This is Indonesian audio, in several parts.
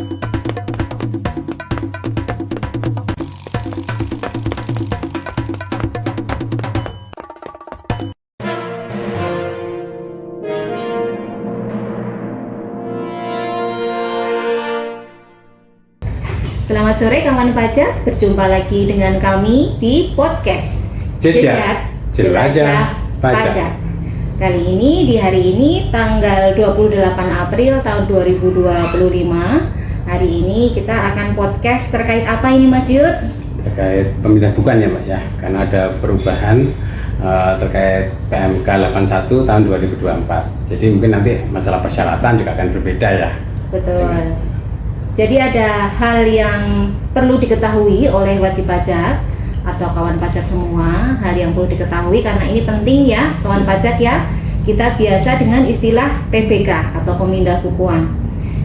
Selamat sore kawan pajak, berjumpa lagi dengan kami di podcast Jejak Jelajah Pajak. Kali ini di hari ini tanggal 28 April tahun 2025. Hari ini kita akan podcast terkait apa ini Mas Yud? Terkait pemindah bukan ya Mbak ya, karena ada perubahan terkait PMK 81 tahun 2024. Jadi mungkin nanti masalah persyaratan juga akan berbeda ya. Betul. Jadi ada hal yang perlu diketahui oleh wajib pajak atau kawan pajak semua, hal yang perlu diketahui karena ini penting ya kawan pajak ya. Kita biasa dengan istilah PBK atau pemindah bukuan.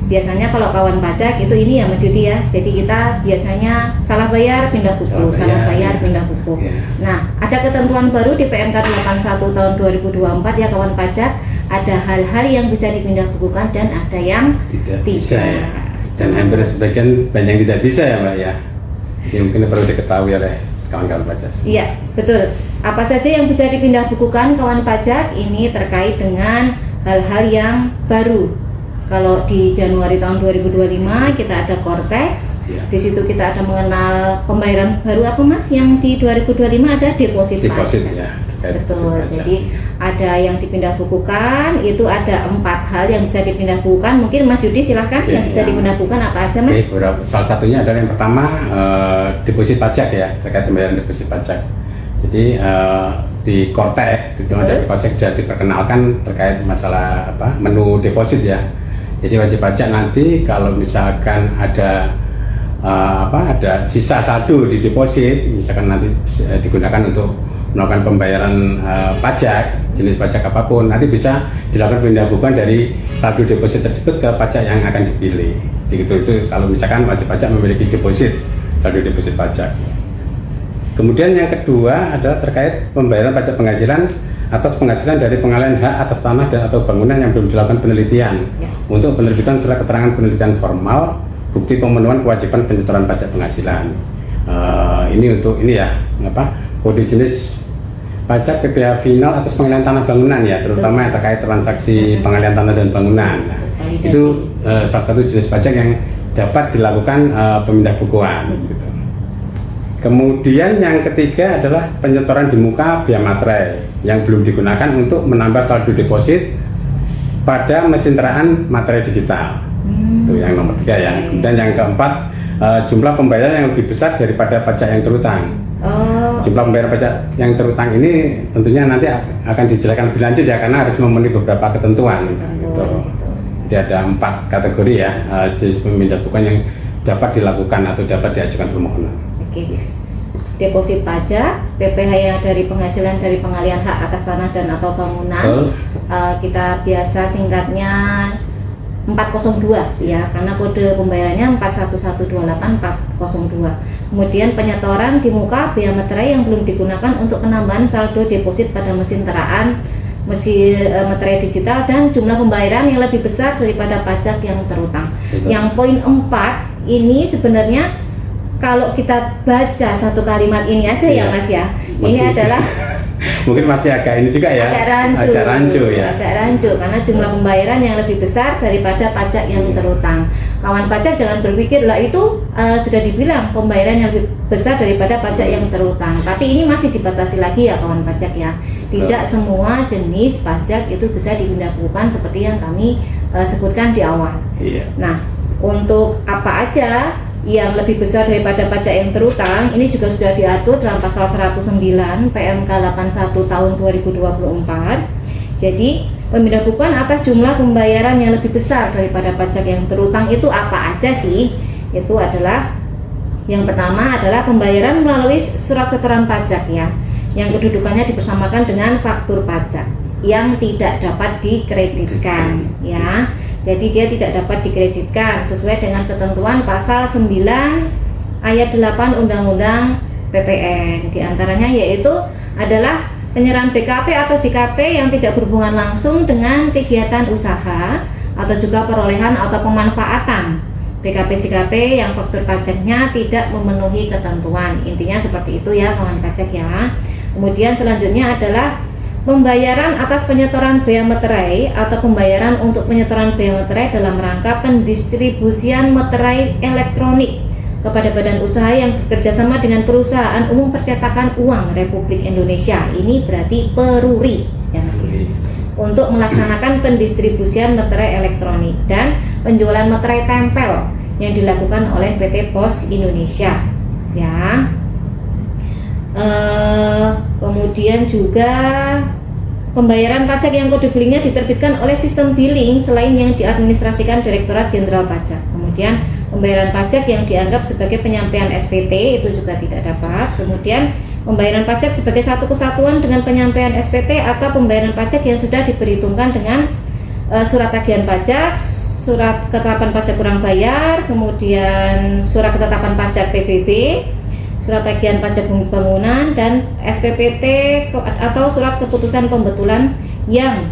Biasanya kalau kawan pajak itu ini ya Mas Yudi ya. Jadi kita biasanya salah bayar pindah buku, salah bayar pindah buku. Nah, ada ketentuan baru di PMK 81 tahun 2024 ya kawan pajak. Ada hal-hal yang bisa dipindah bukukan dan ada yang tidak bisa ya. Dan hampir sebagian banyak yang tidak bisa ya Mbak ya. Ini mungkin perlu diketahui oleh kawan-kawan pajak. Iya, betul. Apa saja yang bisa dipindah bukukan kawan pajak ini terkait dengan hal-hal yang baru. Kalau di Januari tahun 2025 kita ada Cortex. Ya. Di situ kita ada mengenal pembayaran baru apa Mas? Yang di 2025 ada deposit pajak. Ya. Betul. Jadi ada yang dipindah bukukan, itu ada 4 hal yang bisa dipindah bukukan. Mungkin Mas Yudi silahkan yang bisa dipindah bukukan apa aja Mas? Salah satunya adalah yang pertama deposit pajak ya, terkait pembayaran deposit pajak. Jadi di Cortex, di Cortex sudah diperkenalkan terkait masalah menu deposit ya. Jadi wajib pajak nanti kalau misalkan ada ada sisa saldo di deposit, misalkan nanti digunakan untuk melakukan pembayaran pajak, jenis pajak apapun, nanti bisa dilakukan pindah bukuan dari saldo deposit tersebut ke pajak yang akan dipilih. Begitu itu kalau misalkan wajib pajak memiliki deposit, saldo deposit pajak. Kemudian yang kedua adalah terkait pembayaran pajak penghasilan atas penghasilan dari pengalihan hak atas tanah dan atau bangunan yang belum dilakukan penelitian untuk penerbitan surat keterangan penelitian formal bukti pemenuhan kewajiban penyetoran pajak penghasilan. Ini untuk ini ya kode jenis pajak PPh final atas pengalihan tanah bangunan ya, terutama yang terkait transaksi pengalihan tanah dan bangunan. Nah, itu salah satu jenis pajak yang dapat dilakukan pemindah bukuan. Gitu. Kemudian yang ketiga adalah penyetoran di muka biaya materai yang belum digunakan untuk menambah saldo deposit pada mesin teraan materai digital. Itu yang nomor 3 ya. Kemudian yang keempat jumlah pembayaran yang lebih besar daripada pajak yang terutang. Jumlah pembayaran pajak yang terutang ini tentunya nanti akan dijelaskan lebih lanjut ya, karena harus memenuhi beberapa ketentuan gitu. Jadi ada 4 kategori ya jenis pemindah bukuan yang dapat dilakukan atau dapat diajukan permohonan. Deposit pajak, PPh yang dari penghasilan dari pengalihan hak atas tanah dan atau bangunan. Kita biasa singkatnya 402 ya, karena kode pembayarannya 41128402. Kemudian penyetoran di muka biaya materai yang belum digunakan untuk penambahan saldo deposit pada mesin teraan, mesin materai digital, dan jumlah pembayaran yang lebih besar daripada pajak yang terutang. Yang poin 4 ini sebenarnya kalau kita baca satu kalimat ini aja ya Mas ya, ini adalah mungkin masih agak ini juga ya, agak rancu karena jumlah pembayaran yang lebih besar daripada pajak yang terutang. Kawan pajak jangan berpikir lah itu sudah dibilang pembayaran yang lebih besar daripada pajak yang terutang, tapi ini masih dibatasi lagi ya kawan pajak ya. Tidak semua jenis pajak itu bisa dipindah bukukan seperti yang kami sebutkan di awal. Nah, untuk apa aja yang lebih besar daripada pajak yang terutang ini juga sudah diatur dalam pasal 109 PMK 81 tahun 2024. Jadi pemindah bukuan atas jumlah pembayaran yang lebih besar daripada pajak yang terutang itu apa aja sih? Itu adalah yang pertama adalah pembayaran melalui surat setoran pajak ya, yang kedudukannya dipersamakan dengan faktur pajak yang tidak dapat dikreditkan ya. Jadi dia tidak dapat dikreditkan sesuai dengan ketentuan pasal 9 ayat 8 Undang-Undang PPN. Di antaranya yaitu adalah penyerahan BKP atau JKP yang tidak berhubungan langsung dengan kegiatan usaha atau juga perolehan atau pemanfaatan BKP/JKP yang faktur pajaknya tidak memenuhi ketentuan. Intinya seperti itu ya kawan pajak ya. Kemudian selanjutnya adalah pembayaran atas penyetoran bea materai atau pembayaran untuk penyetoran bea materai dalam rangka pendistribusian materai elektronik kepada badan usaha yang bekerjasama dengan Perusahaan Umum Percetakan Uang Republik Indonesia. Ini berarti Peruri ya Mas. Untuk melaksanakan pendistribusian materai elektronik dan penjualan materai tempel yang dilakukan oleh PT Pos Indonesia ya. Kemudian juga pembayaran pajak yang kode billingnya diterbitkan oleh sistem billing selain yang diadministrasikan Direktorat Jenderal Pajak. Kemudian pembayaran pajak yang dianggap sebagai penyampaian SPT itu juga tidak dapat. Kemudian pembayaran pajak sebagai satu kesatuan dengan penyampaian SPT atau pembayaran pajak yang sudah diperhitungkan dengan surat tagihan pajak, surat ketetapan pajak kurang bayar, kemudian surat ketetapan pajak PBB, surat tagihan pajak bangunan, dan SPPT atau surat keputusan pembetulan yang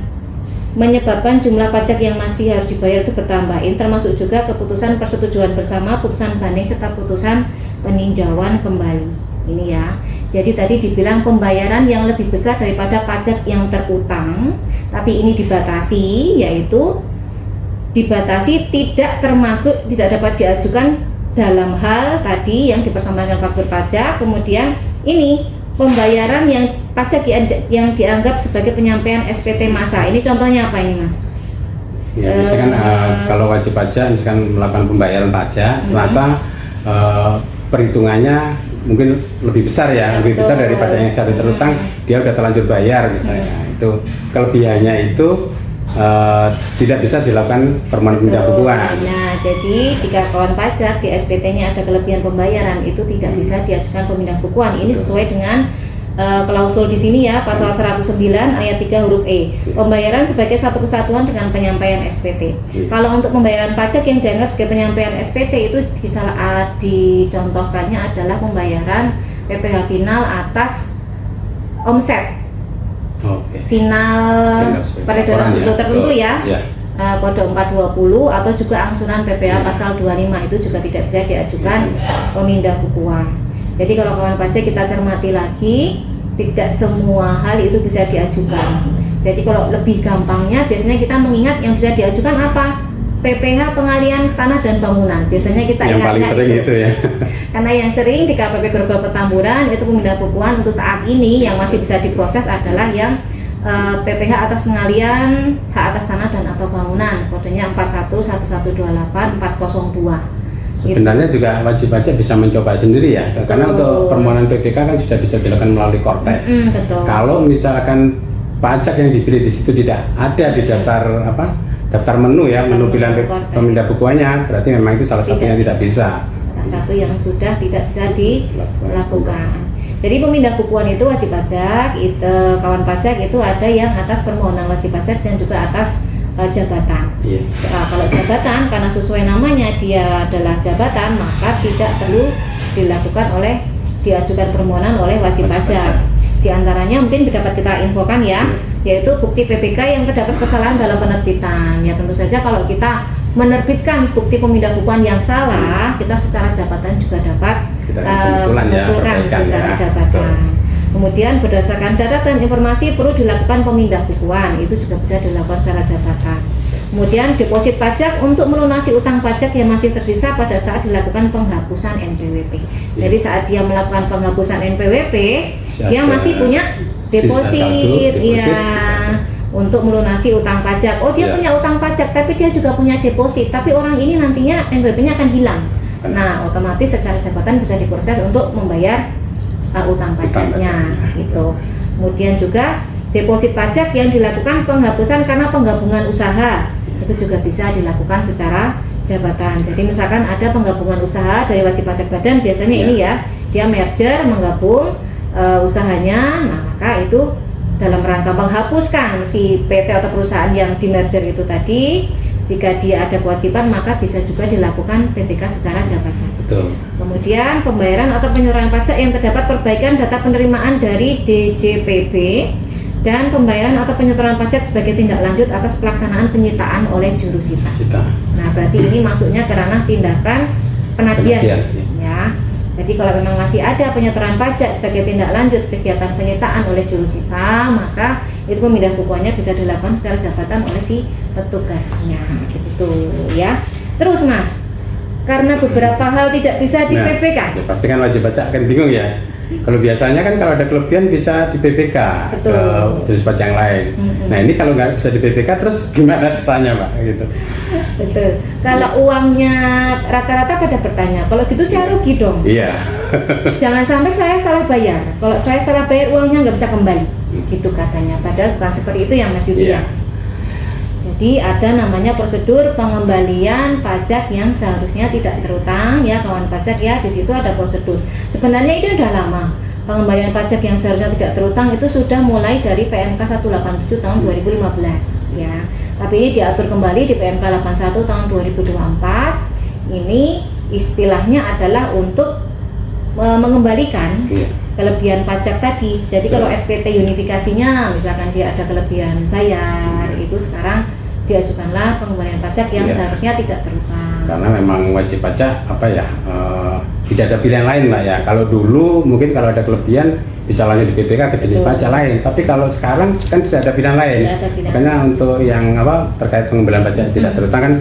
menyebabkan jumlah pajak yang masih harus dibayar itu bertambah. Ini termasuk juga keputusan persetujuan bersama, putusan banding, serta putusan peninjauan kembali. Ini ya. Jadi tadi dibilang pembayaran yang lebih besar daripada pajak yang terutang, tapi ini dibatasi, yaitu dibatasi tidak termasuk, tidak dapat diajukan dalam hal tadi yang dipersamakan dengan faktur pajak. Kemudian ini pembayaran yang pajak yang dianggap sebagai penyampaian SPT massa. Ini contohnya apa ini Mas? Ya, misalkan kalau wajib pajak misalkan melakukan pembayaran pajak, ternyata perhitungannya mungkin lebih besar ya, lebih besar dari pajak yang jatuh terutang, dia udah terlanjur bayar misalnya. Itu kelebihannya itu tidak bisa dilakukan permohonan pemindahan bukuan. Nah, jadi jika kawan pajak di SPT-nya ada kelebihan pembayaran, itu tidak bisa diajukan pemindahan bukuan. Ini sesuai dengan klausul di sini ya, pasal 109 ayat 3 huruf E. Pembayaran sebagai satu kesatuan dengan penyampaian SPT. Kalau untuk pembayaran pajak yang dianggap sebagai penyampaian SPT itu dicontohkannya adalah pembayaran PPh final atas omset. Final peredaran buku tertentu ya. Kode 420 atau juga angsuran PPh pasal 25 itu juga tidak bisa diajukan pemindah bukuan. Jadi kalau kawan pajak kita cermati lagi, tidak semua hal itu bisa diajukan. Jadi kalau lebih gampangnya biasanya kita mengingat yang bisa diajukan apa? PPh pengalian tanah dan bangunan. Biasanya kita yang paling sering itu ya. Karena yang sering di KPP Grogol Petamburan itu pemindah bukuan untuk saat ini yang masih bisa diproses adalah yang PPh atas pengalian hak atas tanah dan atau bangunan. Kodenya 41128 402. Sebenarnya juga wajib pajak bisa mencoba sendiri ya, karena untuk permohonan PPK kan sudah bisa dilakukan melalui Kortex. Kalau misalkan pajak yang dipilih di situ tidak ada di daftar daftar menu ya, menu pilihan pemindah bukuannya, berarti memang itu salah satunya tidak bisa. Salah satu yang sudah tidak bisa dilakukan. Jadi pemindah bukuan itu wajib pajak, itu kawan pajak itu ada yang atas permohonan wajib pajak dan juga atas jabatan. Nah, kalau jabatan karena sesuai namanya dia adalah jabatan, maka tidak perlu diajukan permohonan oleh wajib pajak. Di antaranya mungkin dapat kita infokan ya, yaitu bukti PPK yang terdapat kesalahan dalam penerbitan. Ya tentu saja kalau kita menerbitkan bukti pemindah bukuan yang salah, kita secara jabatan juga dapat membetulkan secara jabatan. Kemudian berdasarkan data dan informasi perlu dilakukan pemindah bukuan, itu juga bisa dilakukan secara jabatan. Kemudian deposit pajak untuk melunasi utang pajak yang masih tersisa pada saat dilakukan penghapusan NPWP. Jadi saat dia melakukan penghapusan NPWP, dia masih punya deposit, untuk melunasi utang pajak. Oh dia punya utang pajak, tapi dia juga punya deposit. Tapi orang ini nantinya NPWP-nya akan hilang. Nah, otomatis secara jabatan bisa diproses untuk membayar utang pajaknya gitu. Kemudian juga deposit pajak yang dilakukan penghapusan karena penggabungan usaha itu juga bisa dilakukan secara jabatan. Jadi misalkan ada penggabungan usaha dari wajib pajak badan, biasanya ini ya dia merger menggabung usahanya, nah maka itu dalam rangka menghapuskan si PT atau perusahaan yang di merger itu tadi, jika dia ada kewajiban maka bisa juga dilakukan PPK secara jabatan. Betul. Kemudian pembayaran atau penyaluran pajak yang terdapat perbaikan data penerimaan dari DJPB dan pembayaran atau penyetoran pajak sebagai tindak lanjut atas pelaksanaan penyitaan oleh jurusita. Nah, berarti ini masuknya ke ranah tindakan penagih ya. Jadi kalau memang masih ada penyetoran pajak sebagai tindak lanjut kegiatan penyitaan oleh jurusita, maka itu pemindahan bukuannya bisa dilakukan secara jabatan oleh si petugasnya, gitu ya. Terus Mas, karena beberapa hal tidak bisa di PPK. Ya pasti kan wajib pajak akan bingung ya. Kalau biasanya kan kalau ada kelebihan bisa di PPK ke jenis pajak yang lain. Nah ini kalau nggak bisa di PPK terus gimana caranya Pak? Gitu. Betul. Kalau uangnya rata-rata pada bertanya, kalau gitu saya rugi dong. Iya. Jangan sampai saya salah bayar. Kalau saya salah bayar uangnya nggak bisa kembali. Gitu katanya. Padahal bukan seperti itu ya Mas Yudi ya. Jadi ada namanya prosedur pengembalian pajak yang seharusnya tidak terutang ya kawan pajak ya. Di situ ada prosedur. Sebenarnya itu udah lama. Pengembalian pajak yang seharusnya tidak terutang itu sudah mulai dari PMK 187 tahun 2015 ya. Tapi ini diatur kembali di PMK 81 tahun 2024. Ini istilahnya adalah untuk mengembalikan kelebihan pajak tadi. Jadi kalau SPT unifikasinya misalkan dia ada kelebihan bayar, itu sekarang diajukanlah pengembalian pajak yang seharusnya tidak terutang. Karena memang wajib pajak tidak ada pilihan lain Mbak ya. Kalau dulu mungkin kalau ada kelebihan bisa lanjut di PPK ke jenis pajak lain. Tapi kalau sekarang kan tidak ada pilihan lain. Makanya untuk yang terkait pengembalian pajak tidak terutang kan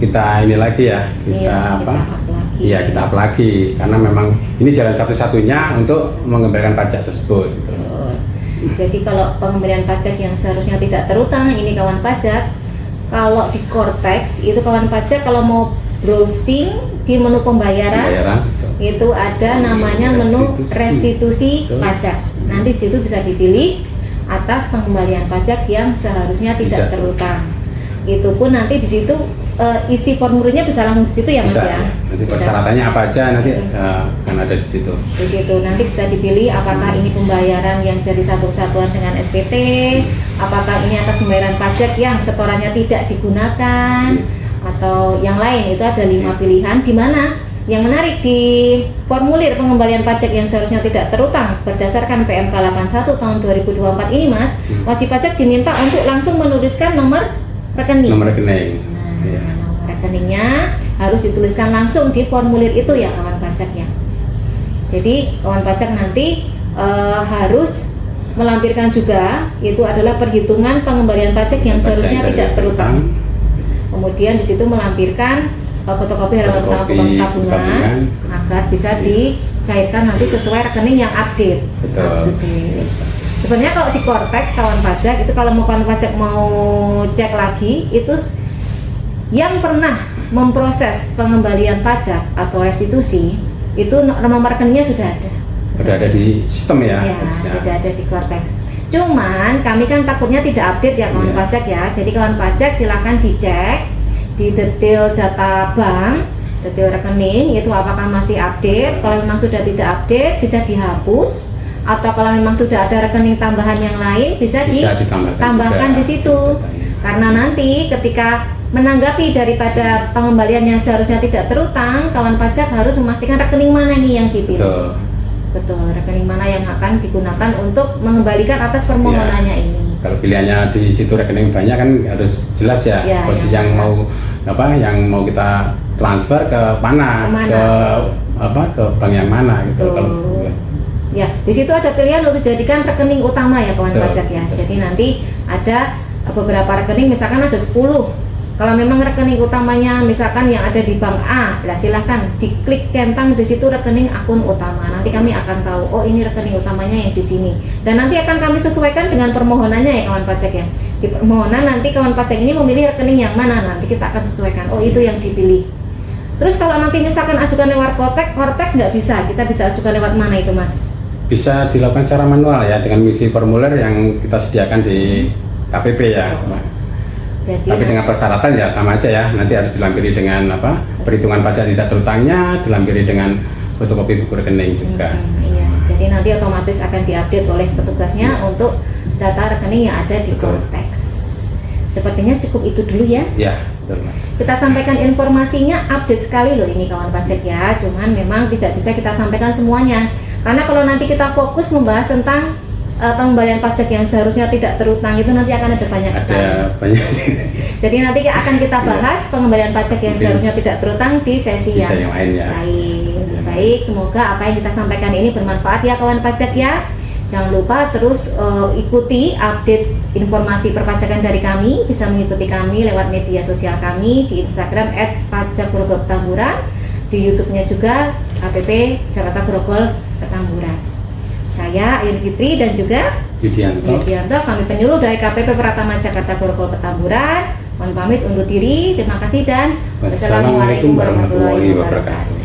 kita ini lagi ya, kita up lagi karena memang ini jalan satu-satunya untuk mengembalikan pajak tersebut. Gitu. Jadi kalau pengembalian pajak yang seharusnya tidak terutang ini kawan pajak, kalau di Cortex itu kawan pajak kalau mau browsing di menu pembayaran itu ada namanya menu restitusi pajak. Nanti di situ bisa dipilih atas pengembalian pajak yang seharusnya tidak terutang. Itu pun nanti di situ isi formulirnya bisa langsung di situ ya Mas ya. Nanti persyaratannya apa aja nanti akan ada di situ. Di situ nanti bisa dipilih apakah ini pembayaran yang jadi satu kesatuan dengan SPT, apakah ini atas pembayaran pajak yang setorannya tidak digunakan atau yang lain. Itu ada 5 pilihan di mana yang menarik di formulir pengembalian pajak yang seharusnya tidak terutang berdasarkan PMK 81 tahun 2024 ini Mas, wajib pajak diminta untuk langsung menuliskan nomor rekening. Nomor rekening. Nomor rekeningnya harus dituliskan langsung di formulir itu ya kawan pajak ya. Jadi kawan pajak nanti harus melampirkan juga itu adalah perhitungan pengembalian pajak yang seharusnya tidak terutang. Kemudian di situ melampirkan fotokopi halaman pertama tabungan agar bisa dicairkan nanti sesuai rekening yang update. Betul. Sebenarnya kalau di Cortex kawan pajak itu kalau mau kawan pajak mau cek lagi itu yang pernah memproses pengembalian pajak atau restitusi itu nomor rekeningnya sudah ada. Sudah ada di sistem ya? Ya, sudah ada di Cortex. Cuman kami kan takutnya tidak update ya kawan pajak ya. Jadi kawan pajak silakan dicek di detail data bank, detail rekening itu apakah masih update. Kalau memang sudah tidak update bisa dihapus, atau kalau memang sudah ada rekening tambahan yang lain bisa ditambahkan di situ. Karena nanti ketika menanggapi daripada pengembalian yang seharusnya tidak terutang, kawan pajak harus memastikan rekening mana nih yang dipilih. Betul, rekening mana yang akan digunakan untuk mengembalikan atas permohonannya ini. Kalau pilihannya di situ rekening banyak kan harus jelas ya, posisi yang mau yang mau kita transfer ke mana, ke bank yang mana gitu. Ya, di situ ada pilihan untuk jadikan rekening utama ya kawan pajak ya. Jadi nanti ada beberapa rekening, misalkan ada 10. Kalau memang rekening utamanya misalkan yang ada di bank A, silahkan diklik centang di situ rekening akun utama. Nanti kami akan tahu, oh ini rekening utamanya yang di sini. Dan nanti akan kami sesuaikan dengan permohonannya ya kawan pajak ya. Di permohonan nanti kawan pajak ini memilih rekening yang mana, nanti kita akan sesuaikan. Oh itu yang dipilih. Terus kalau nanti misalkan ajukan lewat Cortex nggak bisa, kita bisa ajukan lewat mana itu Mas? Bisa dilakukan secara manual ya dengan misi formulir yang kita sediakan di KPP ya. Jadi, tapi dengan persyaratan ya sama aja ya, nanti harus dilampiri dengan perhitungan pajak tidak terutangnya, dilampiri dengan fotokopi buku rekening juga. Iya. Jadi nanti otomatis akan diupdate oleh petugasnya untuk data rekening yang ada di Cortex. Sepertinya cukup itu dulu ya. Ya, betul. Kita sampaikan informasinya update sekali loh ini kawan pajak ya, cuman memang tidak bisa kita sampaikan semuanya. Karena kalau nanti kita fokus membahas tentang pengembalian pajak yang seharusnya tidak terutang itu nanti akan ada banyak sekali. Ada banyak sih. Jadi nanti akan kita bahas pengembalian pajak yang Mungkin seharusnya tidak terutang di sesi Bisa yang lain ya. Baik, semoga apa yang kita sampaikan ini bermanfaat ya kawan pajak ya. Jangan lupa terus ikuti update informasi perpajakan dari kami. Bisa mengikuti kami lewat media sosial kami di Instagram @pajak_grogol_petamburan, di YouTube-nya juga APP Jakarta Grogol Petamburan. Saya Ayun Fitri dan juga Yudianto. kami penyuluh dari KPP Pratama Jakarta Grogol Petamburan. Mohon pamit undur diri. Terima kasih dan Wassalamualaikum warahmatullahi wabarakatuh.